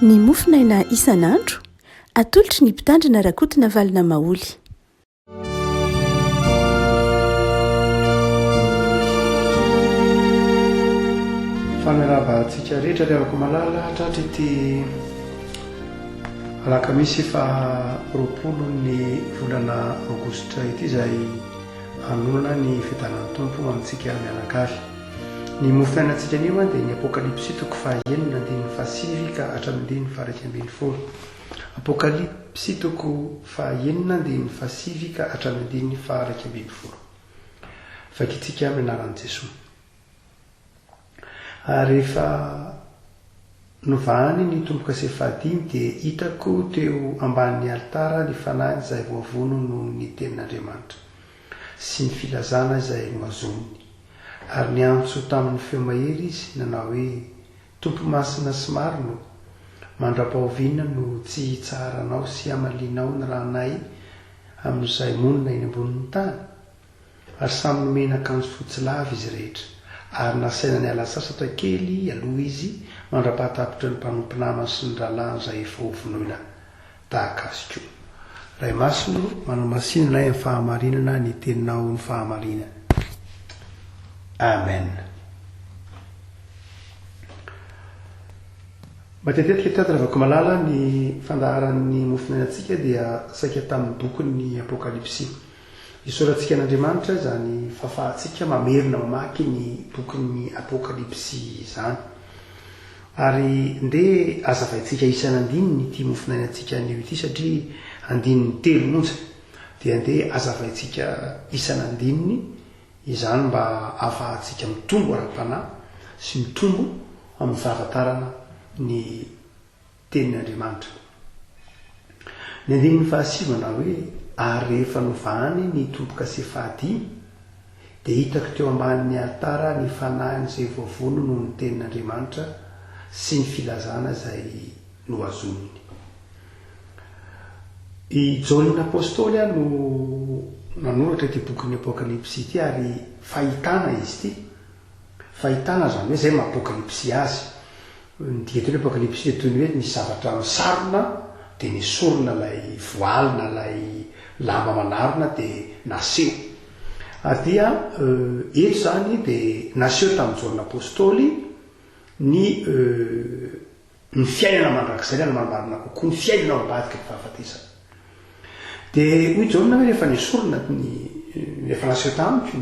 ny mofinaina isan'andro atolotry ny mpitandrina rakotina valina maoly. Famiraba-tsika rehetra revako malala tratra ity alakamisy fa roapolo ny volana aogositra ity izay anonana ny fitanan'ny tompo amintsika mianakavy. Ny mofinainantsika anio a dia ny apokalipsy toko fahaenina andininy fahasivy ka hatramin'ny faha-raika ambin'ny folo. Apokalipsy toko fahaenina andininy fahasivy ka hatramin'ny faha-raika ambin'ny folo. Vakitsika amin'ny anaran'i Jesosy. Rehefa novahany ny tomboka sy fahadimy dia hitako teo ambanin'ny altara ny fanahy izay voavono noho ny tenin'Andriamanitra sy ny filazana izay noazoniny. Ary ny antso tamin'ny feo mahery izy nanao hoe: Tompo masina sy marina, mandra-pahoviana no tsy hitsaharanao sy hamalinao ny ranay amin'izay monina eny ambonin'ny tany. Ary samy nomena akanjo fotsy lava izy rehetra. Ary nasaina ny alasasatra kely aloha izy mandra-pahatapitra ny mpanompo namany sy ny rahalahy izay efa hovonoina tahaka azy koa. Ray masino manao masino ilay amin'ny fahamarinana ny teninao ny fahamarinana. Amen. Matetetika teatra ravako malala ny fandaharan'ny mofinainantsika dia saika tamin'ny bokin'ny apokalipsy. Isorantsika n'Andriamanitra izany fahafahantsika mamerina mamaky ny bokin'ny apokalipsy izany. Ary nde azavaintsika isan'andininy ity mofinainantsika anio ity satria andininy telo monja. Dia nde azavaintsika isan'andininy izany mba ahafahantsika mitombo ara-panahy sy mitombo amin'ny fahafantarana ny tenin'Andriamanitra. Ny andininy fahasivy manao hoe: ary rehefa novahany ny tomboka sy fahadimy dia hitako teo ambanin'ny altara ny fanahiny izay voavono noho ny tenin'Andriamanitra sy ny filazana izay noazoniny. I Jaonina apôstôly no nanoratra ity bokin'ny apokalipsy ity ary fahitana izy ity. Fahitana zany hoe zay maha-apokalipsy azy. Ny diketony apokalipsy toy ny hoe misy zavatra misarona dia nisorona lay voaly na lay lamba manarona dia naseho. Ary dia eto zany dia naseho tamin'ny Jaonina apôstôly ny fiainana mandrakizay ny marina kokoa ny fiainana ambadika ny fahafatesana. Dia hoy Jaonina hoe rehefa nisorona efa naseho tamiko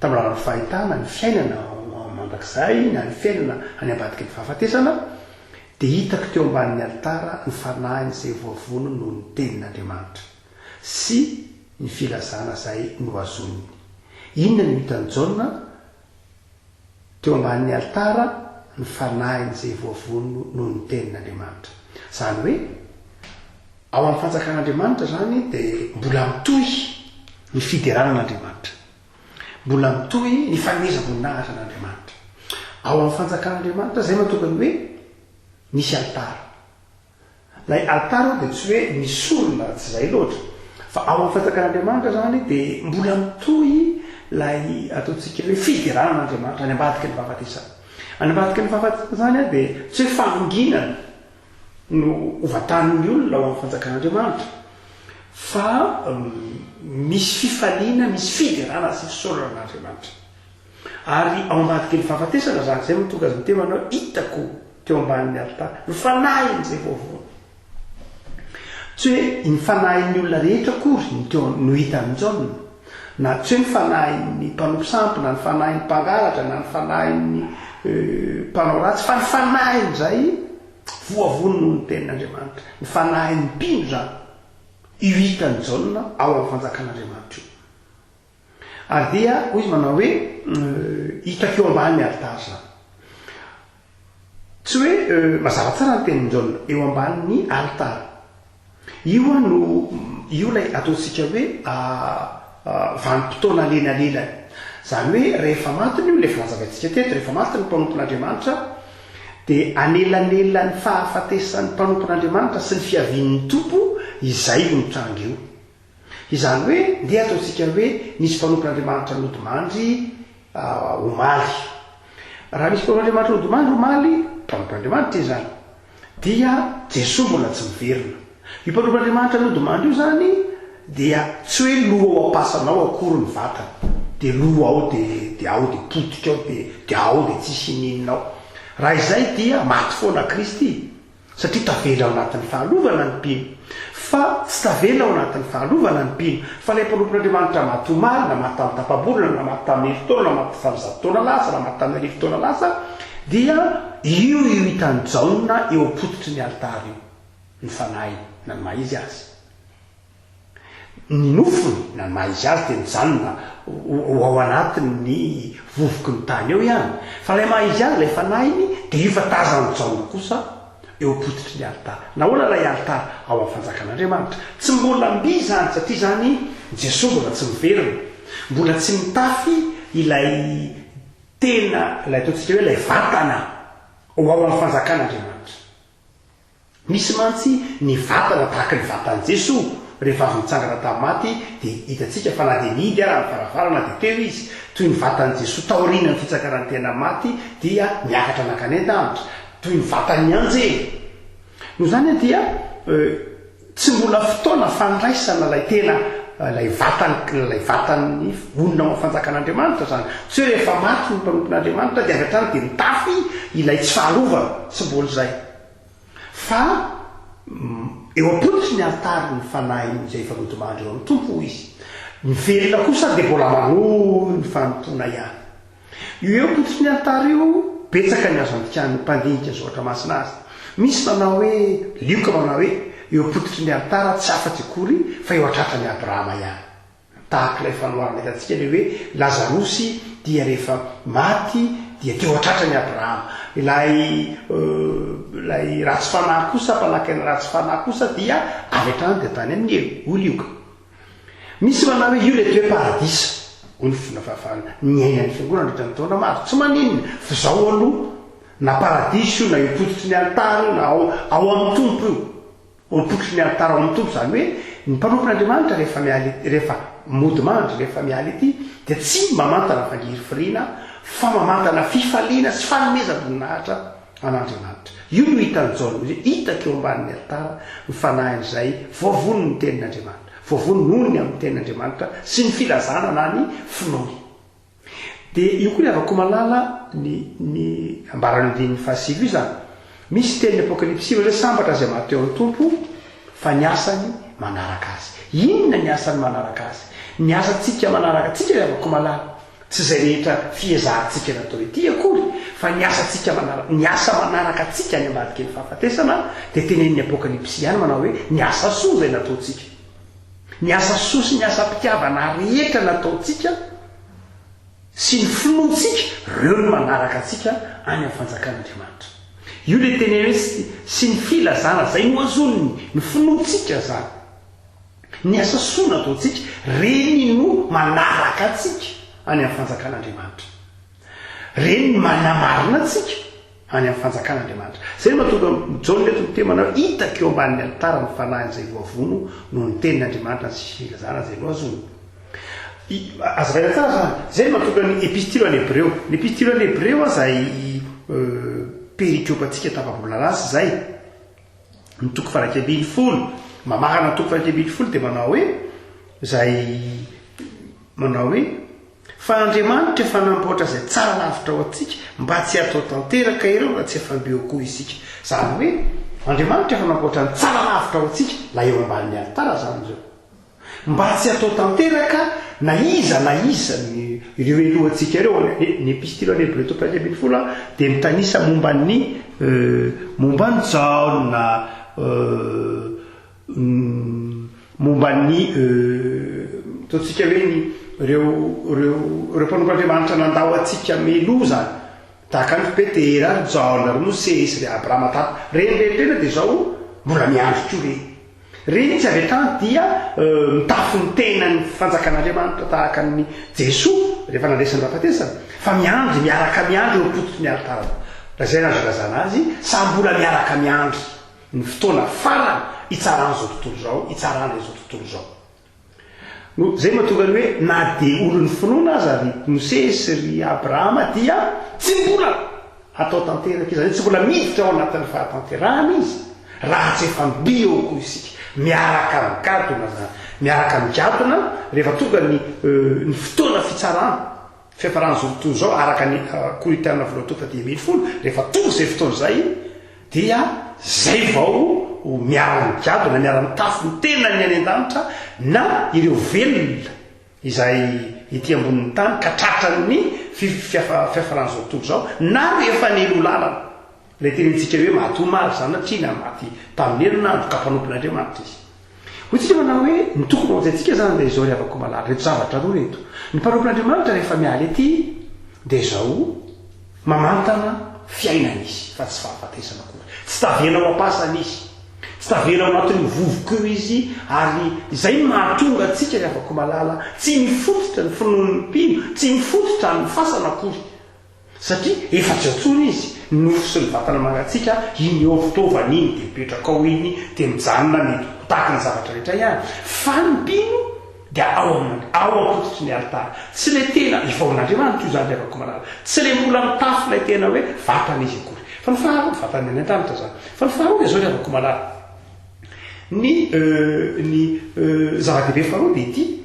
tamin'ny lalan'ny fahitana ny fiainana mandrakizay na ny fiainana any ambadika ny fahafatesana dia hitako teo ambanin'ny altara ny fanahiny izay voavono noho ny tenin'Andriamanitra sy ny filazana izay noazoniny. Inona no hitan'ny Jaonina? Teo ambanin'ny altara ny fanahiny izay voavono noho ny tenin'Andriamanitra. Zany hoe ao amin'ny fanjakan'Andriamanitra zany dia mbola mitohy ny fideranan'Andriamanitra, mbola mitohy ny fanomezam-boninahitra n'Andriamanitra. Ao amin'ny fanjakan'Andriamanitra zay mahatokany hoe misy altara. Ilay altara dia tsy hoe misorona tsy izay loatra, fa ao amin'ny fanjakan'Andriamanitra zany dia mbola mitohy ilay ataontsika hoe fideranan'Andriamanitra any ambadika ny fahafatesana. Any ambadika ny fahafatesana zany dia tsy hoe fahanginana no ovatan'ny olona ao amin'ny fanjakan'Andriamanitra, fa misy fifaliana, misy fiderana sy fisorana n'Andriamanitra. Ary ao ambadika ny fahafatesana zany zay mahatonga azy miteny manao hitako teo ambanin'ny altara ny fanahiny izay voavono. Tsy hoe ny fanahin'ny olona rehetra akory no hitan'ny Jaonina, na tsy hoe ny fanahin'ny mpanompo sampy na ny fanahin'ny mpangalatra na ny fanahin'ny mpanao ratsy, fa ny fanahiny zay voavono noho ny tenin'Andriamanitra, ny fanahin'ny mpino zany io hitan'ny Jaonina ao amin'ny fanjakan'Andriamanitra io. Ary dia hoy izy manao hoe hitako eo ambanin'ny altara zany. Tsy hoe mazava tsara ny tenin'ny Jaonina eo ambanin'ny altara. Io lay ataontsika hoe vanim-potoana lenalelany. Zany hoe rehefa matiny io, lefa lazavaintsika teto, rehefa matiny ny mpanompon'Andriamanitra dia anelanelan'ny fahafatesan'ny mpanompon'Andriamanitra sy ny fiavian'ny tompo izay io mitranga io. Izany hoe nde ataontsika hoe nisy mpanompon'Andriamanitra nodimandry omaly. Raha misy mpanompon'Andriamanitra nodimandry omaly, mpanompon'Andriamanitra izany. dia Jesosy mbola tsy miverina. Io mpanompoan'Andriamanitra no domando io zany dia tsy hoe loha ao ampasanao akory ny vatana, de loha ao de ao de potika ao de ao de tsisy ininonao. Raha izay dia maty foana Kristy, satria tavela ao anatin'ny fahalovana ny mpino. Fa tsy tavela ao anatin'ny fahalovana ny mpino, fa ilay mpanompon'Andriamanitra maty omaly, na maty tamin'ny tapabolana, na maty tamin'ny heritaona, na maty tamin'ny 100 taona lasa, na maty tamin'ny 1000 taona lasa, dia io hitanjaona eo am-pototry ny altara io ny fanahy na ny maha izy azy, ny nofony na ny maha izy azy dia mijanona ao anatin'ny vovoky ny tany eo ihany. Fa ilay maha izy azy ilay fanahiny dia io fa tazanjaona kosa eo am-pototry ny altara. Nahoana ilay altara ao amin'ny fanjakan'Andriamanitra? Tsy mbola mby zany, satria zany Jesosy mbola tsy miverina, mbola tsy mitafy ilay tena ilay ataontsika hoe ilay vatana ao amin'ny fanjakan'Andriamanitra. Misy mantsy ny vatana tahaka ny vatan'i Jesosy rehefa avy mitsangana tamin'ny maty dia hitantsika fa na dia nidy ary amin'ny varavarana dia teo izy toy ny vatan'i Jesosy taoriana ny fitsakarany tena maty dia miakatra nakany an-danitra toy ny vatan'ny anjely. No zany dia tsy mbola fotoana fandraisana ilay tena ilay vatan'ny olona ao fanjakan'Andriamanitra zany. Tsy hoe rehefa maty ny mpanompon'Andriamanitra dia avy hatrany dia mitafy ilay tsy fahalovana, tsy mbola zay. Fa eo am-pototry ny altara ny fanahy izay efa nodomandry eo amin'ny tompo izy. Ny velona kosa dia mbola manohy ny fanompona ihany. Io eo am-pototry ny altara io betsaka ny azo andikan'ny mpandinika ny zoatra masina azy. Misy manao hoe lioka manao hoe eo am-pototry ny altara tsy afa-tsy akory fa eo an-tratran'ny Abrahama ihany. Tahaka ilay fanoharana hitantsika ilay hoe Lazarosy dia rehefa maty dia teo an-tratran'ny Abrahama. Ilay ratsy fanahy kosa, mpanakana ratsy fanahy kosa dia avy hatrany dia tany amin'ny eo olioka. Misy manao hoe io le toe paradisa, hoy ny fona fahafahana ny ainan'ny fiangonana ndraitrany taona maro. Tsy maninona fa zao aloha na paradisa io na io pototry ny altara io na ao amin'ny tompo io, io pototry ny altara ao amin'ny tompo zany hoe ny mpanompon'Andriamanitra rehefa mody mandry rehefa mialy ity dia tsy mamantana fangirifirina fa mamantana fifaliana sy fanomezam-boninahitra an'Andriamanitra. Io no hitan'izao hoe hitaka eo ambanin'ny altara ny fanahin'izay voavony ny tenin'Andriamanitra, voavony nony amin'ny tenin'Andriamanitra sy ny filazana na ny finoany. Dia io koa ny avako malala ny ambarany andininy fahasivy io zany. Misy tenin'ny apokalipsy hoe sambatra izay maty eo amin'ny tompo fa ny asany manaraka azy. Inona ny asany manaraka azy? Ny asantsika manaraka atsika avako malala. Tsy izay rehetra fiezahantsika natao ety akory, fa ny asantsika ny asa manaraka atsika any ambadika ny fahafatesana dia tenenin'ny apokalipsy ihany manao hoe ny asa soa izay nataontsika. Ny asa soa sy ny asa mpitiavana rehetra nataontsika sy ny finoantsika ireo no manaraka atsika any amin'ny fanjakan'Andriamanitra. Io le teneny hoe sy ny filazana izay no azoniny ny finoantsika zany. Ny asa soa nataontsika reny no manaraka atsika any amin'ny fanjakan'Andriamanitra. Reny ny manamarina atsika any amin'ny fanjakan'Andriamanitra. Zay mahatonga Jaona eto ny temana hitaka eo ambanin'ny altara ny fanahin'izay voavono no ny tenin'Andriamanitra sy filazana izay no azony. Azo vaina tsara zany. Zay mahatonga ny epistilo any Hebreo. Ny epistilo any Hebreo zay perikiopantsika tapabolana lasy zay ny toko fahaky ambin'ny folo. Mamarana ny toko fahaky ambin'ny folo dia manao hoe fa Andriamanitra efa namboatra izay tsara lavitra ao antsika mba tsy atao tanteraka ireo raha tsy efambeo koa isika. Zany hoe Andriamanitra efa namboatra ny tsara lavitra ao antsika la eo ambanin'ny altara zany zao. Mba tsy atao tanteraka na iza ireo elohantsika ireo. Ny epistilo any Hebreo toko fahaky ambin'ny folo dia mitanisa momba ny Jaona, momba ny ataontsika hoe ireo mpanompon'Andriamanitra nandao atsika melo zany tahaka ny Petera, ry Jaona, ry Mosesy, ry Abrahama tato reny rehetrena dia zao mbola miandroko reny izy avy hatrany dia mitafy ny tenany fanjakan'Andriamanitra tahaka ny Jesosy rehefa nandresany rahafatesana fa miandry miaraka miandry eo am-pototry ny altara. Raha zay nazo lazana azy sa mbola miaraka miandry ny fotoana farany hitsaran'izao tontolo zao, hitsaran'izao tontolo zao. Zay mahatonga ny hoe na dia olon'ny finoana aza ry Mosesy ry Abrahama dia tsy mbola atao tanteraka izy tsy mbola miditra ao anatin'ny fahatanterahana izy raha tsy efa mibio isika miaraka migadona zany miaraka migadona rehefa tonga ny fotoana fitsarana fiafarana zao tontolo zao araka ny kolitana volatota 10,000 rehefa tonga zay fotoana zay dia zay vao miara-migadona miara-mitafo ny tena ny any an-danitra na ireo velona izay ity ambonin'ny tany ka tratrany fiafarana zao tontolo zao na rehefa nelo lalana la tenentsika hoe mahatomary zany trina maty tamin'ny herinandro ka mpanompon'andriamanitra izy ho tsika manao hoe ny tokony aozayntsika zany dia zao riavako malala reto zavatra roa reto ny mpanompon'andriamanitra rehefa mialy ety dia zao mamantana fiainana izy fa tsy fahafatesana kory tsy tavenao ampasana izy tsy tavenao anatin'ny vovoka izy ary izay mahatonga atsika riavako malala tsy mifototra ny finoan'ny mpino tsy mifototra ny fasana kory satria efa tsy atsony izy nofo sy ny vatana magatsika iny eo fitaovana iny dia mipetraka ao iny dia mijanona ny tahaka ny zavatra rehetra ihany fa ny mpino dia ao ampototry ny altara tsy le tena efa aon'andriamanitra io zany riavako malala tsy le mbola mitafo lay tena hoe vatana izy akory fa ny faharoa vatany any an-danitra zany fa ny faharoa dia zao riavako malala ny zava-dehibe faharoa dia ity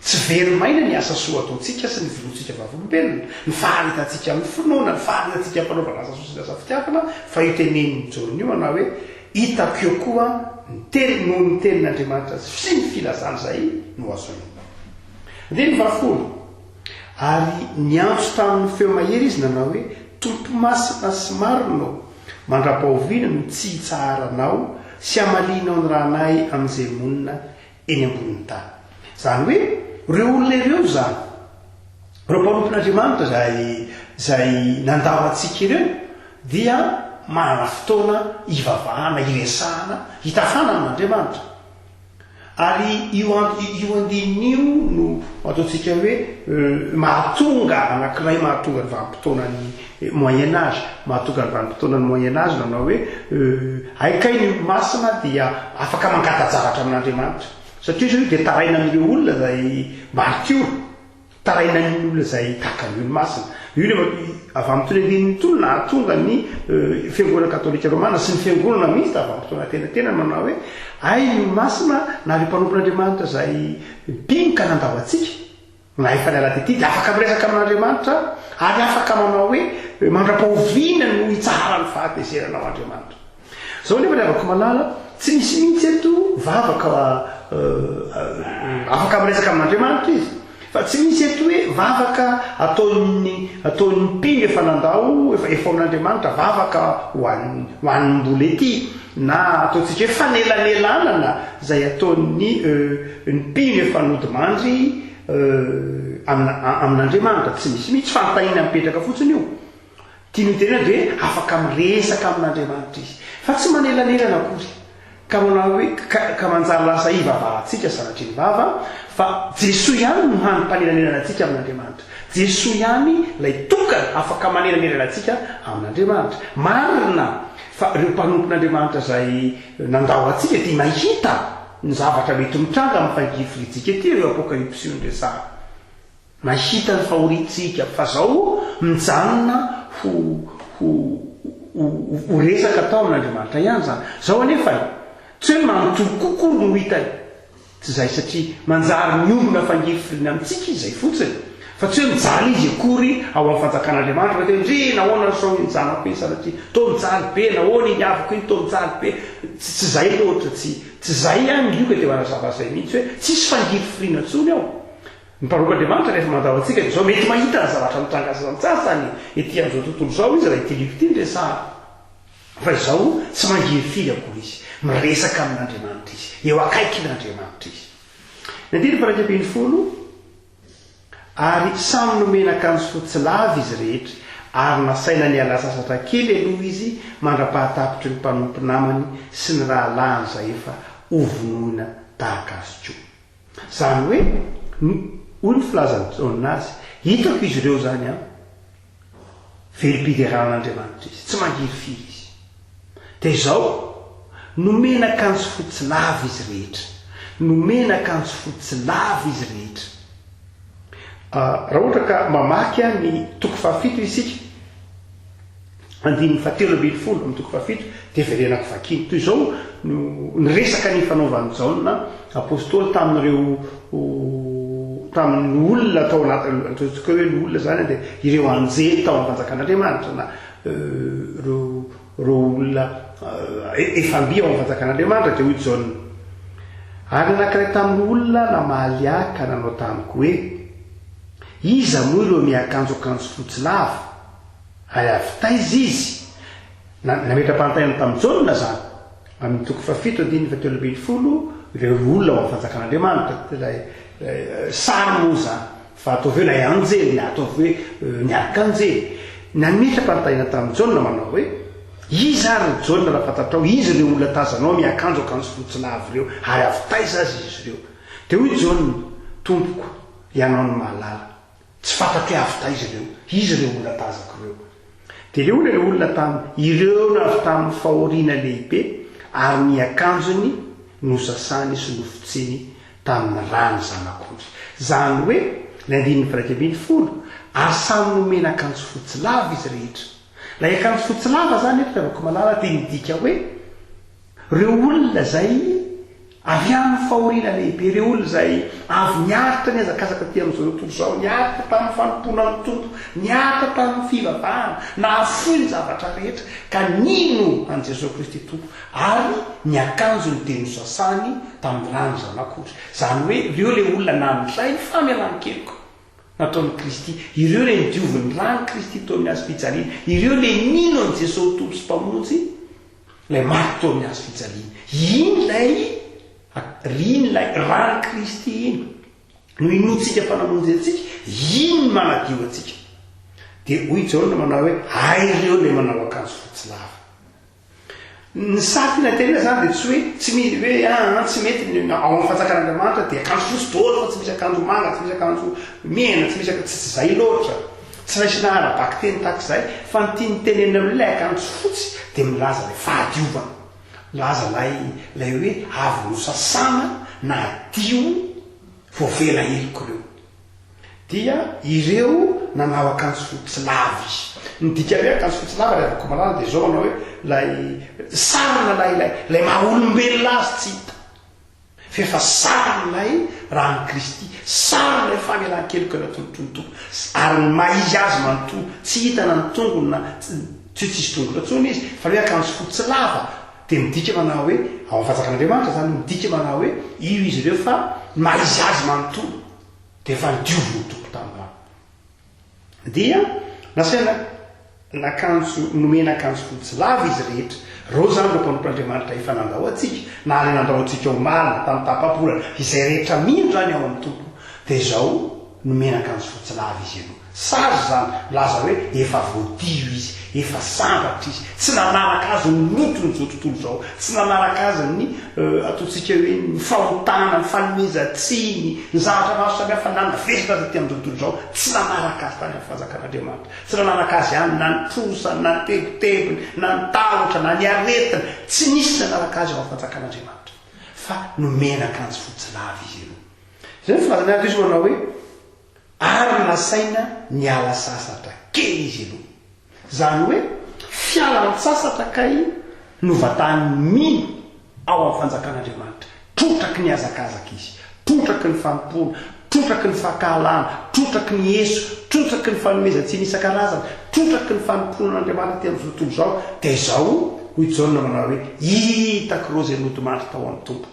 tsy verimaina ny asa soa ataontsika sy ny vilontsika vavolombelona ny faharitantsika amin'ny finoana ny faharitantsika mpanaovana asa soa sy ny asa fitiavana fa io teneniny jorony io manao hoe hitako eo koa noho ny tenin'andriamanitra sy ny filazana zay no azoina dia ny vafolo ary niantso tamin'ny feo mahery izy nanao hoe tompo masina sy marino mandra-pahoviana no tsy hitsaharanao sy amalinao ny rahanay amin'izay monina eny ambonin'ny tany zany hoe reo olona ireo zany reo mpanompon'andriamanitra zay nandao atsika ireo dia manana fotoana ivavahana iresahana hitafana amin'andriamanitra ary io andin'io no ataontsika hoe mahatonga anankiray mahatonga ny vanim-potoanany moyen âge mahatonga ny vanim-potoanany moyen âge nanao hoe aikainy masina dia afaka mangata-javatra amin'andriamanitra satria izy io dia taraina amin'ireo olona zay martiora taraina amin'ny olona zay takan'io ny masina io nefa avy amin'ny tonendinin'ny tolo na hatonga ny fiangonana katolika romana sy ny fiangonana misy avy amin'ny fotoana tenatena manao hoe ay ny masina na ry mpanompon'andriamanitra zay mpinoka nandao atsika na efa ny alady ety dia afaka miresaka amin'andriamanitra ary afaka manao hoe mandra-pahoviana no hitsara ny fahatezerana ao andriamanitra zao nefa ny avako malala tsy misy mihitsy eto vavaka afaka miresaka amin'andriamanitra izy fa tsy misy eto hoe vavaka ataony mpino efa nandao efa amin'andriamanitra vavaka hoan'ny mbola ety na ataontsika hoe fanelanelana zay ataony mpino efa nodimandry amin'andriamanitra tsy misy mihitsy fanontaniana mipetraka fotsiny io tiany tena dia afaka miresaka amin'andriamanitra izy fa tsy manelanelana akory ka manao hoe ka manjary lasa ivavahantsika sanatry ny vava fa Jesosy ihany no hanym-panelanelana antsika amin'andriamanitra Jesosy ihany lay tokana afaka manelanelana antsika amin'andriamanitra marina fa reo mpanompon'andriamanitra zay nandao atsika dia mahita ny zavatra mety mitranga amin'ny fangifiritsika ety reo apokalypsy ny resahana mahita ny fahoritsika fa zao mijanona ho resaka tao amin'andriamanitra ihany zany zao anefa tsy hoe manontolo kokory no hitany tsy zay satria manjary miombona fangifirina amintsika izy zay fotsiny fa tsy hoe mijaly izy akory ao amin'ny fanjakan'andriamanitra fa ndre nahoana sao iny zanako iny sanatria to mijaly be nahoana iny avako iny to mijaly be tsy zay loatra tsy zay ihany ioka dia manazava zay mihitsy hoe tsisy fangifirina ntsony ao ny mpanompon'andriamanitra rehefa mandao atsika dia zao mety mahita ny zavatra mitranga asantsasany ety amin'izao tontolo zao izy raha itilivity ny resahana fa izao tsy mangifiry akory izy miresaka amin'andriamanitra izy eo akaiky n'andriamanitra izy nandiny paraikapiny folo ary samy nomena akanjo fotsy lava izy rehetra ary nasaina ny alasasatra kely aloha izy mandra-pahatapitry ny mpanompo namany sy ny rahalahany zay efa hovonoina tahaka azy ko zany hoe hoy ny filazanazy hitako izy ireo zany a velom-pideran'andriamanitra izy tsy mangifiry izy dia izao nomena akanjo fotsy lava izy rehetra nomena akanjo fotsy lava izy rehetra raha ohatra ka mamaky ny toko fahafito isika andiny fatelo ambiny folo amin'ny toko fafitro dia verenako vakiny toy izao ny resaka ny fanaovany jaona apôstôly tamin'ny olona tao anatytsika hoe ny olona zany dia ireo anjely tao amin'ny fanjakan'andriamanitra na reo olona efamby ao amin'ny fanjakan'andriamanitra dia hoy jaona ary anankiray tamin'ny olona namaliaka nanao tamiko hoe iza moa ireo miakanjoakanjo fotsy lava ary avitaiza izy nametra-pantaina tamin'ny jaona zany amin'ny toko fafito andiny fatelo ambiny folo ireo olona ao amin'ny fanjakan'andriamanitra ilay sary moa zany fa ataovy hoe lay anjely na ataovy hoe niakanjely nametra-pantaina tamin'ny jaona manao hoe izy ary jaona raha fantatrao izy ireo olona tazanao miakanjo akanjo fotsy lava ireo ary avitaiza azy izy ireo dia hoy jaona tompoko ianao ny mahalala tsy fantatro hoe avitaiza ireo izy ireo olona tazako ireo dia ireo olona ireo olona ireo no avy tamin'ny fahoriana lehibe ary miakanjony nosasany sy nofitsiny tamin'ny rano zanak'ondry zany hoe ny andininy faraika ambiny folo ary samy nomena akanjo fotsy lava izy rehetra lay akanjo fotsy lava zany eto avako malala dia midika hoe reo olona zay avy amin'ny fahoriana lehibe reo olona zay avy niaritra ny azakazaka ty amin'izao tontolo zao niaritra tamin'ny fanompona ny tompo niaritra tamin'ny fivavahana nahafoy ny zavatra rehetra ka nino an' jesosy kristy tompo ary ny akanjo ny teny sasany tamin'ny rano zanak'ondry zany hoe ireo le olona namindray famelan-keliko nataon'ny kristy ireo le nidioviny rano kristy tao amin'ny azo fijaliana ireo le nino an' jesosy tompo sy mpamonjy lay maty tao amin'ny azo fijaliana iny lay rano kristy iny no inotsika fanamonjy atsika iny manadio atsika dia hoy jaona manao hoe ireo le manao akanjo fotsy lava ny safina tena zany dia tsy hoe tsy mety ao amin'ny fanjakan'andriamanitra dia akanjo fotsy daholo fa tsy misy akanjo manga tsy misy akanjo mena tsy misy tsy zay loatra tsy raisy naharabaky teny tahak'izay fa ny tiany tenena amin'ilay akanjo fotsy dia milaza lay fahadiovana laza lay hoe avy nosasana na dio voavela heliko ireo dia ireo nanao akanjo fotsy lava izy nidika hoe akanjo fotsy lava lay avako malala dia zao manao hoe lay sarina lay maha-olombelona azy tsy hita fefa sarina lay rano kristy sarina lay famelan-keliko natolotronytompo ary ny maizy azy manontolo tsy hitana ny tongony na tsy tsisy tongolo atsony izy fa hoe akanjo fotsy lava dia midika manao hoe ao amin'ny fanjakan'andriamanitra zany midika manao hoe io izy ireo fa maizy azy manontolo dia efa nidioviny tompo tamin'rano dia nasaina nomena akanjo fotsy lava izy rehetra reo zany reo mpanompoan'andriamanitra efa nandao atsika na ale nandao atsika ao malina tamin'ny tapabolana izay rehetra mino zany ao amin'ny tompo dia zao nomena akanjo fotsy lava izy ianao sazy zany laza hoe efa voadio izy efa sambatra izy tsy nanaraka azy ny lotony zao tontolo zao tsy nanaraka azy ny ataontsika hoe ny fahotana ny fanomezantsiny ny zavatra maro samihafa nanavesitra azy ty amin'izao tontolo zao tsy nanaraka azy tany amin'ny fanjakan'andriamanitra tsy nanaraka azy ihany na ny trosany na ny tebotebony na ny tahotra na ny aretina tsy nisy nanaraka azy ao amin'ny fanjakan'andriamanitra fa nomena akanjo fotsy lava izy io zay filazana azy izy manao hoe ary nasaina niala sasatra kely izy aloha zany hoe fialan-tsasatra kay novatany mino ao amin'ny fanjakan'andriamanitra trotraky ny azakazaka izy trotraky ny fanompona trotraky ny fakahalana trotraky ny eso trotraky ny fanomezantsiny isan-karazana trotraky ny fanomponan'andriamanitra ty amin'izao tontolo zao dia zao hoy jaona manao hoe hitako reo zay nodomandry tao amin'ny tompo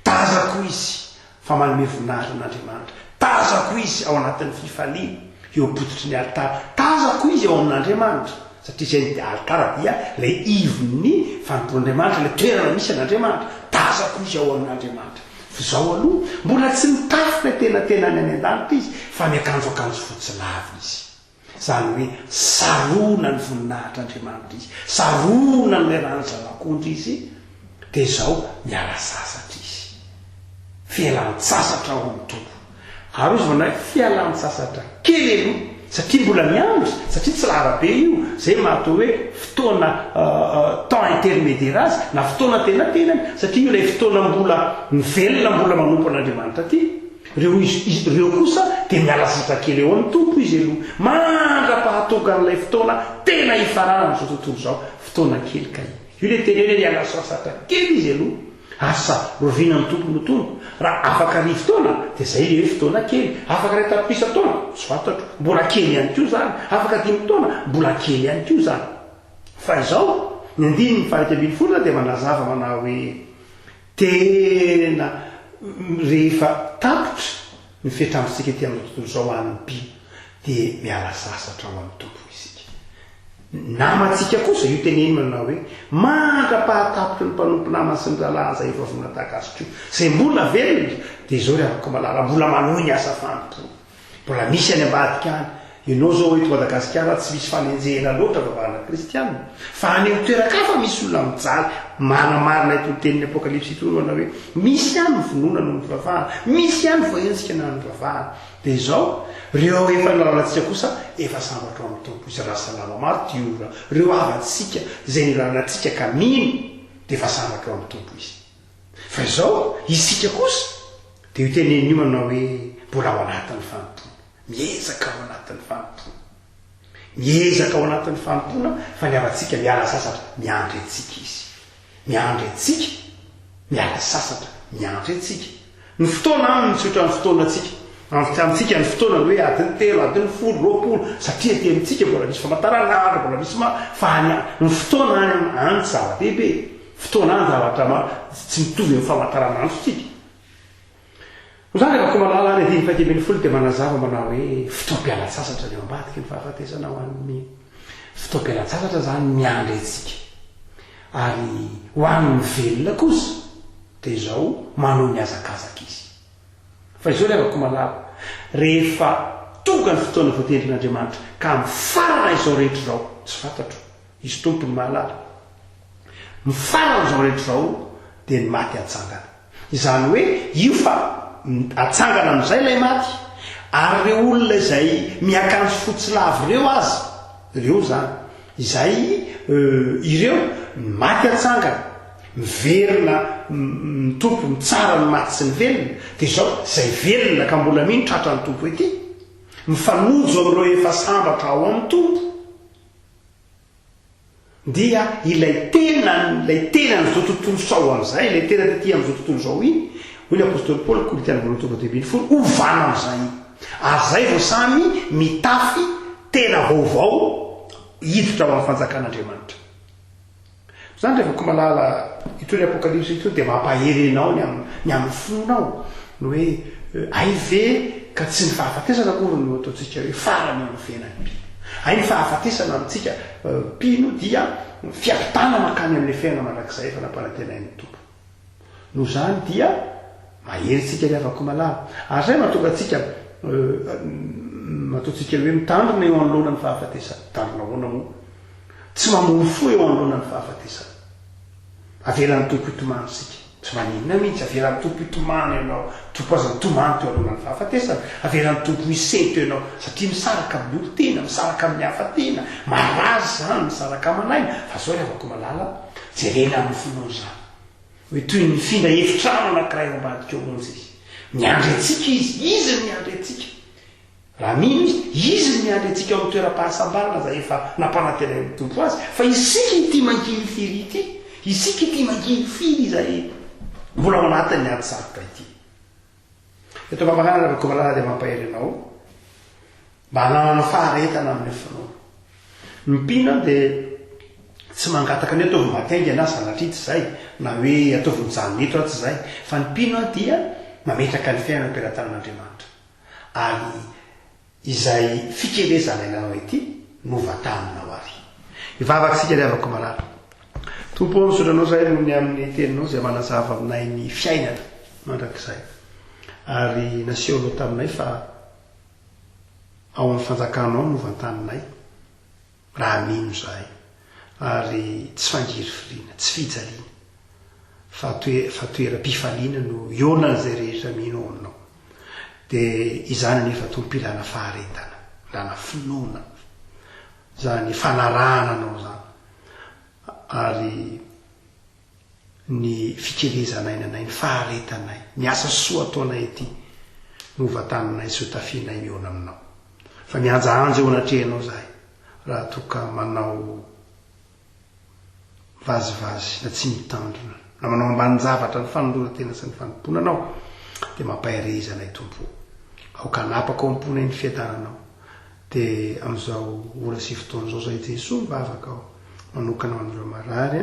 tazako izy fa manome voninahitran'andriamanitra tazako izy ao anatin'ny fifaliana eo pototry ny alitara tazako izy ao amin'andriamanitra satria zay alitara dia lay ivon'ny fanompon'andriamanitra lay toerana misy an'andriamanitra tazako izy ao amin'andriamanitra fa zao aloha mbola tsy mitafy lay tenatenany any an-danitra izy fa miakanjo akanjo fotsy lava izy zany hoe sarona ny voninahitr'andriamanitra izy sarona nylay ranozanak'ondry izy dia zao miala sasatra izy fialan-tsasatra ao amin'ny tompo ary izy manao fialan-tsasatra kely aloha satria mbola miandry satria tsy larabe io zay mahatao hoe fotoana temps intermédiaire azy na fotoana tenatenany satria io lay fotoana mbola mivelona mbola manompo an'andriamanitra ty reo kosa dia mialasatra kely eo amin'ny tompo izy aloha mandra-pahatonga n'ilay fotoana tena ifarahana zao tontolo zao fotoana kely ka io le teny hoe mialasasatra kely izy aloha asa rovina ny tompo no tompo raha afaka ry fotoana dia zay le hoe fotoana kely afaka ray tapisa taona soatatro mbola kely ihany ko zany afaka dimy taona mbola kely ihany ko zany fa izao ny andiny ny fahaika ambin'ny folo dia manazava manao hoe tena rehefa tapotra ny fiatramitsika ty amin'ny tontolo zao an'ny biby dia miala sasatra ao amin'ny tompo isika namatsika kosa io teneny manao hoe mandra-pahatapotry ny mpanompo namany sy ny ralaza efa vonatakazotra io zay mbola velona izy dia zao ry afaka malala mbola manohy ny asa fampo mbola misy any ambadika any ianao zao hoe to Madagasikara tsy misy fanenjehana loatra vavahana kristianina fa any amin'ny toerakafa misy olona mijaly manamarina ito tenin'ny apokalipsy ito manao hoe misy ihany vonoana no mivavahana misy ihany voaenzika na mivavahana dia zao reo efa nilalantsika kosa efa sambatra amin'ny tompo izy raha salama maro tiora reo avatsika zay nilalanatsika ka mino dia efa sambatra amin'ny tompo izy fa izao isika kosa dia io tenen'io manao hoe mbola ao anatin'ny fanompona miezaka ao anatin'ny fanompona miezaka ao anatin'ny fanompona fa ny avatsika miala sasatra miandry antsika izy miandry antsika miala sasatra miandry antsika ny fotoana aminy mitsotra ny fotoana atsika amintsika ny fotoana ny hoe adiny telo adiny folo roapolo satria ty amintsika mbola misy famataranandro mbola misy ny fotoana any zava-dehibe fotoana any zavatra tsy mitovy amin'ny famataranandro tsika zany rehefa ko malala any adiny fahaika ambin'ny folo dia manazava manao hoe fotoam-pialan-tsasatra ny ambadika ny fahafatesana ho an'ny fotoam-pialan-tsasatra zany miandry antsika ary ho an'ny velona kosa dia zao manao ny azakazaka izy fa izao rehefa ko malala rehefa tonga ny fotoana voatendrin'Andriamanitra ka mifarana izao rehetra zao tsy fantatro izy tompony mahalala mifarana izao rehetra zao dia ny maty atsangana izany hoe io fa atsangana amin'izay ilay maty ary reo olona izay miakanjo fotsilavo reo azy reo zany izay ireo maty atsangana miverina tompo mitsara ny maty sy ny velona dia zao zay velona ka mbola mino tratra ny tompo ety mifanojo amin'ireo efa sambatra ao amin'ny tompo dia ilay tenany zao tontolo sao amin'izay ilay tena taty amin'izao tontolo zao iny hoy ny apôstôly Paoly Korinthiana voalohany tombo debiny folo ovana amin'izay ary zay vao samy mitafy tena vaovao hiditra ao amin'ny fanjakan'Andriamanitra zany rehefa ko malala ito ny apokalipsy ito dia mampahery anao ny amin'ny fononao no hoe ay ve ka tsy ny fahafatesana kory no ataontsika hoe farany amin'ny fiainany ay ny fahafatesana amintsika pino dia fiapitana makany amin'ilay fiaina mandrakizay efa nampanantenain'ny tompo no zany dia mahery tsika ny afako malala ary zay mahatonga atsika mataontsika hoe mitandrina eo anoloana ny fahafatesana mitandrina hoana moa tsy mamono fo eo anoloana ny fahafatesana avelan'ny tompo itomany sika tsy maninona mihitsy avelan'ny tompo itomany ianao tompo aza mitomany teo anoloana ny fahafatesana avelan'ny tompo misento ianao satria misaraka amin'ny olotena misaraka amin'ny hafatena malazy zany misaraka amanaina fa zao rehefa malala jerena amin'ny fonao zany hoe toy ny findra efitrano anankiray ao ambadika monjy izy miandry antsika izy ny miandry antsika raha mino izy ny miandry antsika ao amin'ny toeram-pahasambarana zay efa nampanantena amin'ny tompo azy fa isika ity mangily firy ity isika ity mangily firy zay mbola ao anatin'ny ady sarotra ity eto mampagnana rehefa malala dia mampahery anao mba hananana faharetana amin'ny finoana mipina dia tsy mangataka ny ataovy matainga na zanatritsy zay na hoe ataovy mijanonetro atsy zay fa ny pino dia mametraka ny fiainana am-pelantanan'Andriamanitra ary izay fikelezana ilanao ity no vataminao ary ivavaka sika ry avako malala tompo misotranao zay no ny amin'ny teninao zay manazava aminay ny fiainana mandrakizay ary naseho aloha taminay fa ao amin'ny fanjakanao no vantaninay raha mino zahay ary tsy fangiry filiana tsy fijaliana fa toera-pifaliana no iona zay rehetra mino aminao dia izany nefa tompilana faharetana lana finoana zany fanarahana anao zany ary ny fikelezanay nanay ny faharetanay ny asa soa ataonay ity novatananay sy hotafianay miona aminao fa mianjaanja eo anatrehanao zahay raha toka manao vazivazy na tsy mitandrina na manao ambaninjavatra ny fanolorantena sy ny fanomponanao dia mampahirizanay tompo aoka anapaka ao amponay ny fiadananao dia amin'izao ora sy fotoan'izao zay Jesoa mivavaka ao manokana ho an'ireo marary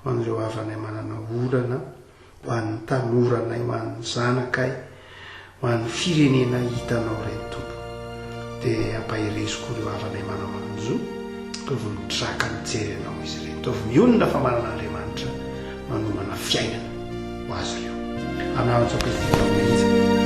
ho an'ireo havanay manana orana ho an'ny tanoranay ho an'ny zanakay ho an'ny firenena hitanao reny tompo dia ampahiriziko ireo havanay manamanjo tovy mitraka mijery anao izy ireny tovy mionona fa manana Andriamanitra manomana fiainana ho azy ireo amin'antsopetitaomenjy